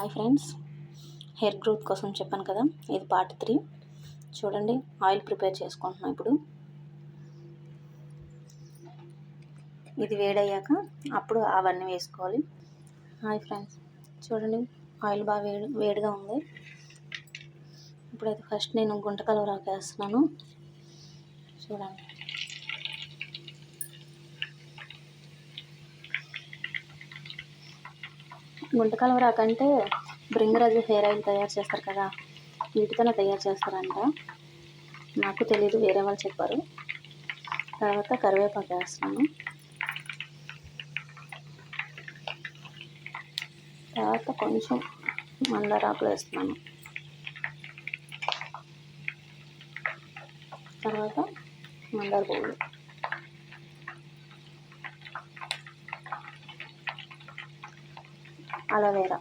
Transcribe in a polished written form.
Hi friends, hair growth కోసం చెప్పాను కదా, ఇది పార్ట్ 3. చూడండి, ఆయిల్ ప్రిపేర్ చేసుకుంటున్నాం ఇప్పుడు. ఇది వేడయ్యాక అప్పుడు అవన్నీ వేసుకోవాలి. హాయ్ ఫ్రెండ్స్, చూడండి ఆయిల్ బాగా వేడిగా ఉంది. ఇప్పుడైతే ఫస్ట్ నేను గుంట కలవరాకు వేస్తున్నాను. చూడండి, గుంట కలవరాకు అంటే భృంగరాజు హెయిర్ ఆయిల్ తయారు చేస్తారు కదా, వీటితోనే తయారు చేస్తారంట. నాకు తెలీదు, వేరే వాళ్ళు చెప్పారు. తర్వాత కరివేపాకు వేస్తున్నాను. తర్వాత కొంచెం మందారాకులు వేస్తున్నాను. తర్వాత మందార పువ్వులు, అలోవేరా,